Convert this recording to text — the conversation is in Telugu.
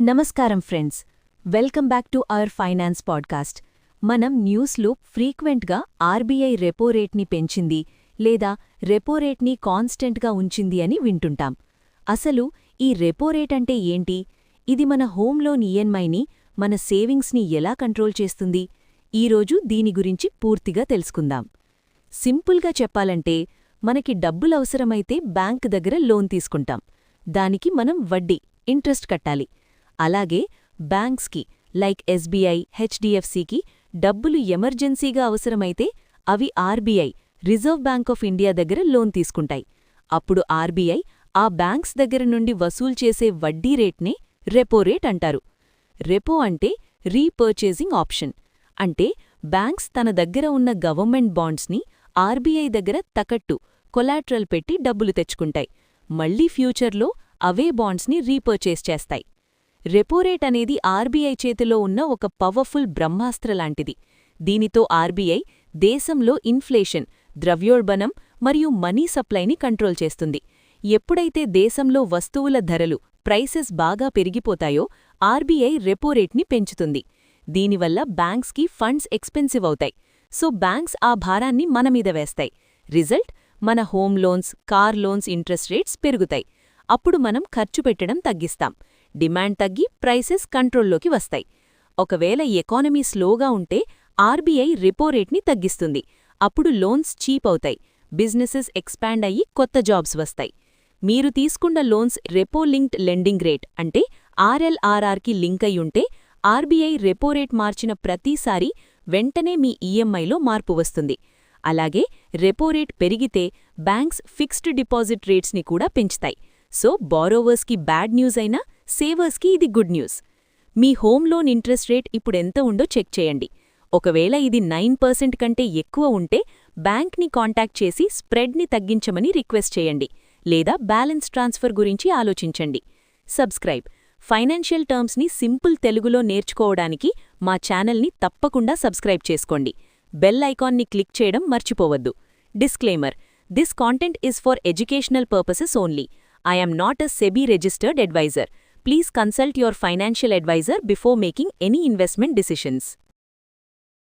నమస్కారం friends, welcome back to our finance podcast. మనం న్యూస్లో ఫ్రీక్వెంట్గా ఆర్బీఐ రెపో రేట్ని పెంచింది లేదా రెపో రేట్ని కాన్స్టెంట్గా ఉంచింది అని వింటుంటాం. అసలు ఈ రెపో రేట్ అంటే ఏంటి? ఇది మన హోమ్ లోన్ ఈఎంఐని, మన సేవింగ్స్ని ఎలా కంట్రోల్ చేస్తుంది? ఈరోజు దీని గురించి పూర్తిగా తెలుసుకుందాం. సింపుల్గా చెప్పాలంటే, మనకి డబ్బులవసరమైతే బ్యాంక్ దగ్గర లోన్ తీసుకుంటాం. దానికి మనం వడ్డీ, ఇంట్రెస్ట్ కట్టాలి. అలాగే బ్యాంక్స్కి లైక్ ఎస్బీఐ, హెచ్డిఎఫ్సికి డబ్బులు ఎమర్జెన్సీగా అవసరమైతే అవి RBI, reserve bank of India దగ్గర లోన్ తీసుకుంటాయి. అప్పుడు ఆర్బీఐ ఆ బ్యాంక్స్ దగ్గర నుండి వసూలు చేసే వడ్డీ రేట్నే రెపో రేట్ అంటారు. రెపో అంటే రీపర్చేజింగ్ ఆప్షన్. అంటే బ్యాంక్స్ తన దగ్గర ఉన్న గవర్నమెంట్ బాండ్స్ని ఆర్బీఐ దగ్గర తకట్టు, కొలాట్రల్ పెట్టి డబ్బులు తెచ్చుకుంటాయి. మళ్లీ ఫ్యూచర్లో అవే బాండ్స్ని రీపర్చేజ్ చేస్తాయి. రెపోరేట్ అనేది ఆర్బీఐ చేతిలో ఉన్న ఒక పవర్ఫుల్ బ్రహ్మాస్త్రలాంటిది. దీనితో ఆర్బీఐ దేశంలో ఇన్ఫ్లేషన్, ద్రవ్యోల్బణం మరియు మనీ సప్లైని కంట్రోల్ చేస్తుంది. ఎప్పుడైతే దేశంలో వస్తువుల ధరలు, ప్రైసెస్ బాగా పెరిగిపోతాయో ఆర్బీఐ రెపోరేట్ని పెంచుతుంది. దీనివల్ల బ్యాంక్స్కి ఫండ్స్ ఎక్స్పెన్సివ్ అవుతాయి. సో బ్యాంక్స్ ఆ భారాన్ని మనమీద వేస్తాయి. రిజల్ట్, మన home loans, car loans interest rates పెరుగుతాయి. అప్పుడు మనం ఖర్చు పెట్టడం తగ్గిస్తాం. డిమాండ్ తగ్గి ప్రైసెస్ కంట్రోల్లోకి వస్తాయి. ఒకవేళ ఎకానమీ స్లోగా ఉంటే ఆర్బీఐ రెపో రేట్ని తగ్గిస్తుంది. అప్పుడు లోన్స్ చీప్ అవుతాయి, బిజినెసెస్ ఎక్స్పాండ్ అయ్యి కొత్త జాబ్స్ వస్తాయి. మీరు తీసుకున్న loans repo linked lending rate అంటే ఆర్ఎల్ఆర్ఆర్కి లింక్ అయ్యుంటే ఆర్బీఐ రెపో రేట్ మార్చిన ప్రతిసారీ వెంటనే మీ ఈఎంఐలో మార్పు వస్తుంది. అలాగే రెపో రేట్ పెరిగితే బ్యాంక్స్ ఫిక్స్డ్ డిపాజిట్ రేట్స్ని కూడా పెంచుతాయి. సో బారోవర్స్కి బ్యాడ్ న్యూస్ అయినా సేవర్స్కి ఇది గుడ్ న్యూస్. మీ హోమ్ లోన్ ఇంట్రెస్ట్ రేట్ ఇప్పుడెంత ఉందో చెక్ చేయండి. ఒకవేళ ఇది 9% కంటే ఎక్కువ ఉంటే బ్యాంక్ని కాంటాక్ట్ చేసి స్ప్రెడ్ని తగ్గించమని రిక్వెస్ట్ చేయండి, లేదా బ్యాలెన్స్ ట్రాన్స్ఫర్ గురించి ఆలోచించండి. సబ్స్క్రైబ్. ఫైనాన్షియల్ టర్మ్స్ని సింపుల్ తెలుగులో నేర్చుకోవడానికి మా ఛానల్ని తప్పకుండా సబ్స్క్రైబ్ చేసుకోండి. బెల్ ఐకాన్ని క్లిక్ చేయడం మర్చిపోవద్దు. Disclaimer: this content is for educational purposes only. I am not a SEBI-registered advisor. Please consult your financial advisor before making any investment decisions.